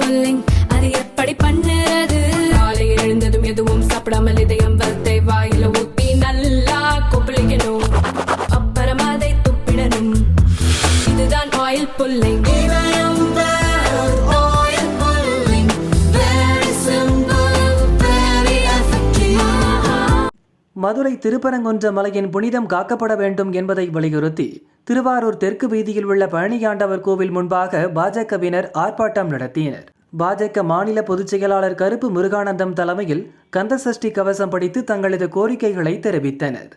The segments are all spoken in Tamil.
புல்லிங் அது எப்படி பண்ணுறது? காலையில் எழுந்ததும் எதுவும் சாப்பிடாமல் இதயம் வளத்தை வாயில ஊத்தி நல்லா கொப்பளிக்கணும், அப்புறம் அதை துப்பிடணும். இதுதான் ஆயில் புல்லிங். மதுரை திருப்பரங்குன்ற மலையின் புனிதம் காக்கப்பட வேண்டும் என்பதை வலியுறுத்தி திருவாரூர் தெற்கு வீதியில் உள்ள பழனியாண்டவர் கோவில் முன்பாக பாஜகவினர் ஆர்ப்பாட்டம் நடத்தினர். பாஜக மாநில பொதுச் செயலாளர் கருப்பு முருகானந்தம் தலைமையில் கந்தசஷ்டி கவசம் படித்து தங்களது கோரிக்கைகளை தெரிவித்தனர்.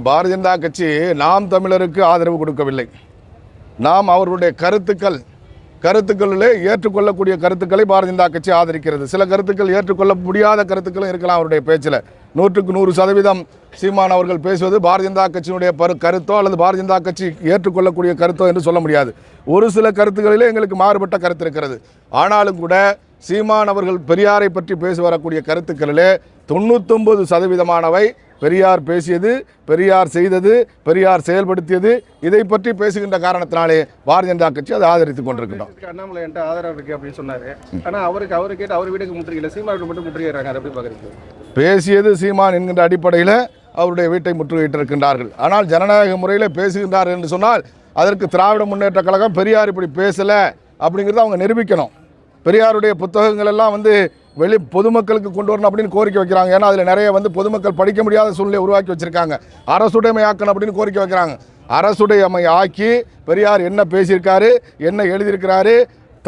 பாரதிய ஜனதா கட்சி நாம் தமிழருக்கு ஆதரவு கொடுக்கவில்லை. நாம் அவர்களுடைய கருத்துக்களிலே ஏற்றுக்கொள்ளக்கூடிய கருத்துக்களை பாரதிய ஜனதா கட்சி ஆதரிக்கிறது. சில கருத்துக்கள் ஏற்றுக்கொள்ள முடியாத கருத்துக்களும் இருக்கலாம். அவருடைய பேச்சில் 100% சீமான் அவர்கள் பேசுவது பாரதிய ஜனதா கட்சியினுடைய கருத்தோ அல்லது பாரதிய ஜனதா கட்சி ஏற்றுக்கொள்ளக்கூடிய கருத்தோ என்று சொல்ல முடியாது. ஒரு சில கருத்துக்களிலே எங்களுக்கு மாறுபட்ட கருத்து இருக்கிறது. ஆனாலும் கூட சீமான் அவர்கள் பெரியாரை பற்றி பேசி வரக்கூடிய கருத்துக்களிலே 99% பெரியார் பேசியது, பெரியார் செய்தது, பெரியார் செயல்படுத்தியது, இதை பற்றி பேசுகின்ற காரணத்தினாலே பாரதிய ஜனதா கட்சி அதை ஆதரித்துக் கொண்டிருக்கிறோம். அண்ணாமலை என்ற ஆதரவு இருக்கு அப்படின்னு சொன்னாரு. ஆனால் அவரு கேட்டு அவர் வீட்டுக்கு முற்றுகையில சீமானுக்கு மட்டும் முற்றுகையிறாங்க. அதை எப்படி பார்க்குறீங்க? பேசியது சீமான் என்கின்ற அடிப்படையில் அவருடைய வீட்டை முற்றுகையிட்டிருக்கின்றார்கள். ஆனால் ஜனநாயக முறையில் பேசுகின்றார்கள் என்று சொன்னால் அதற்கு திராவிட முன்னேற்ற கழகம் பெரியார் இப்படி பேசலை அப்படிங்கிறத அவங்க நிரூபிக்கணும். பெரியாருடைய புத்தகங்கள் எல்லாம் பொதுமக்களுக்கு கொண்டு வரணும் அப்படின்னு கோரிக்கை வைக்கிறாங்க. ஏன்னா அதில் நிறைய பொதுமக்கள் படிக்க முடியாத சூழ்நிலை உருவாக்கி வச்சிருக்காங்க. அரசுடைமை ஆக்கணும் அப்படின்னு கோரிக்கை வைக்கிறாங்க. அரசுடைமை ஆக்கி பெரியார் என்ன பேசியிருக்காரு, என்ன எழுதியிருக்கிறாரு,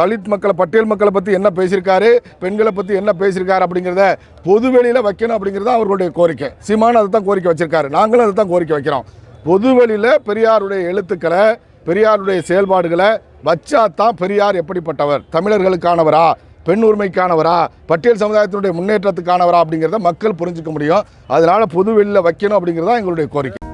தலித் மக்களை பட்டியல் மக்களை பற்றி என்ன பேசியிருக்காரு, பெண்களை பற்றி என்ன பேசியிருக்காரு அப்படிங்கிறத பொதுவெளியில் வைக்கணும் அப்படிங்கிறது அவர்களுடைய கோரிக்கை. சீமான் அதை தான் கோரிக்கை வச்சிருக்காரு. நாங்களும் அதை தான் கோரிக்கை வைக்கிறோம். பொதுவெளியில் பெரியாருடைய எழுத்துக்களை, பெரியாருடைய செயல்பாடுகளை வச்சாதான் பெரியார் எப்படிப்பட்டவர், தமிழர்களுக்கானவரா, பெண் உரிமைக்கானவரா, பட்டியல் சமுதாயத்தினுடைய முன்னேற்றத்துக்கானவரா அப்படிங்கிறத மக்கள் புரிஞ்சுக்க முடியும். அதனால பொதுவெளியில் வைக்கணும் அப்படிங்கிறதா எங்களுடைய கோரிக்கை.